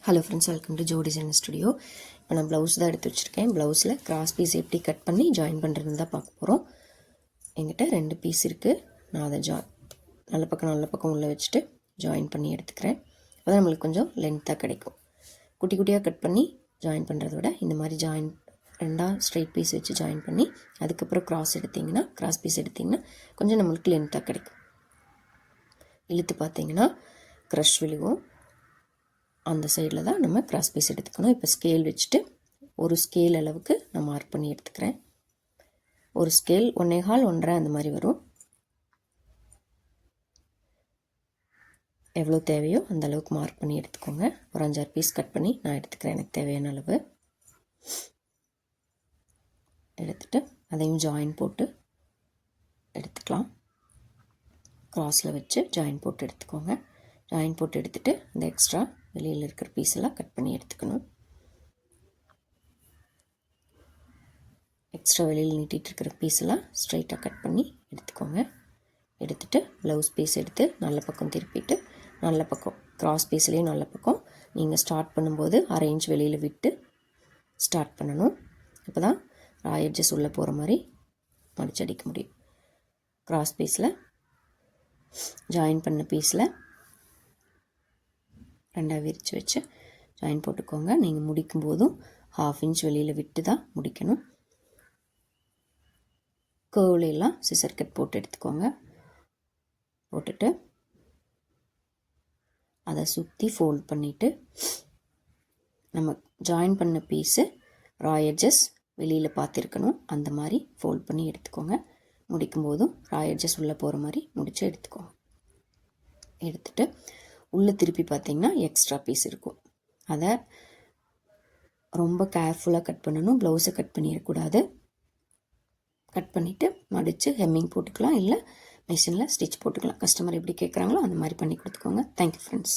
Hello friends, welcome to Joe design studio. இப்போ நான் blouse தான் எடுத்து வச்சுருக்கேன். ப்ளவுஸில் கிராஸ் பீஸ் எப்படி கட் பண்ணி ஜாயின் பண்ணுறதுன்னு தான் பார்க்க போகிறோம். என்கிட்ட 2 பீஸ் இருக்குது. நான் அதை நல்ல பக்கம் உள்ளே வச்சுட்டு ஜாயின் பண்ணி எடுத்துக்கிறேன். அப்போ நம்மளுக்கு கொஞ்சம் லென்த்தாக கிடைக்கும். குட்டி குட்டியாக கட் பண்ணி ஜாயின் பண்ணுறத விட இந்த மாதிரி ரெண்டாக ஸ்ட்ரைட் பீஸ் வச்சு ஜாயின் பண்ணி அதுக்கப்புறம் கிராஸ் பீஸ் எடுத்திங்கன்னா கொஞ்சம் நம்மளுக்கு லென்த்தாக கிடைக்கும். இழுத்து பார்த்தீங்கன்னா க்ரஷ் விழுகும். அந்த சைடில் தான் நம்ம கிராஸ் பீஸ் எடுத்துக்கணும். இப்போ ஸ்கேல் வச்சுட்டு ஒரு ஸ்கேல் அளவுக்கு நான் மார்க் பண்ணி எடுத்துக்கிறேன். ஒரு ஸ்கேல் 1.25 1.5 அந்த மாதிரி வரும். எவ்வளோ தேவையோ அந்த அளவுக்கு மார்க் பண்ணி எடுத்துக்கோங்க. ஒரு 5-6 பீஸ் கட் பண்ணி நான் எடுத்துக்கிறேன். எனக்கு தேவையான அளவு எடுத்துகிட்டு அதையும் ஜாயின் போட்டு எடுத்துக்கலாம். க்ராஸில் வச்சு ஜாயின் போட்டு எடுத்துக்கோங்க. ஜாயின் போட்டு எடுத்துகிட்டு இந்த எக்ஸ்ட்ரா வெளியில் இருக்கிற பீஸெல்லாம் கட் பண்ணி எடுத்துக்கணும். எக்ஸ்ட்ரா வெளியில் நீட்டிகிட்டு இருக்கிற பீஸெல்லாம் ஸ்ட்ரைட்டாக கட் பண்ணி எடுத்துக்கோங்க. எடுத்துகிட்டு ப்ளவுஸ் பீஸ் எடுத்து நல்ல பக்கம் திருப்பிட்டு நல்ல பக்கம் கிராஸ் பீஸ்லேயும் நல்ல பக்கம் நீங்கள் ஸ்டார்ட் பண்ணும்போது 1/2 இன்ச் வெளியில் விட்டு ஸ்டார்ட் பண்ணணும். அப்போ தான் எட்ஜஸ் உள்ளே போகிற மாதிரி மடிச்சடிக்க முடியும். கிராஸ் பீஸில் ஜாயின் பண்ண பீஸில் 2 விரித்து வச்சு ஜாயின் போட்டுக்கோங்க. நீங்கள் முடிக்கும் போதும் 1/2 இன்ச் வெளியில் விட்டு தான் முடிக்கணும். கர்வ்லாம் சிசர் கட் போட்டு எடுத்துக்கோங்க. போட்டுட்டு அதை சுற்றி ஃபோல்ட் பண்ணிவிட்டு நம்ம ஜாயின் பண்ண பீஸு எட்ஜஸ் வெளியில் பார்த்துருக்கணும். அந்த மாதிரி ஃபோல்ட் பண்ணி எடுத்துக்கோங்க. முடிக்கும் போதும் எட்ஜஸ் உள்ளே போகிற மாதிரி முடித்து எடுத்துக்கோங்க. எடுத்துகிட்டு உள்ளே திருப்பி பார்த்திங்கன்னா எக்ஸ்ட்ரா பீஸ் இருக்கும். அதை ரொம்ப கேர்ஃபுல்லாக கட் பண்ணணும். ப்ளவுஸை கட் பண்ணிடக்கூடாது. கட் பண்ணிவிட்டு மடித்து ஹெம்மிங் போட்டுக்கலாம், இல்லை மிஷினில் ஸ்டிச் போட்டுக்கலாம். கஸ்டமர் எப்படி கேட்குறாங்களோ அந்த மாதிரி பண்ணி கொடுத்துக்கோங்க. Thank you friends.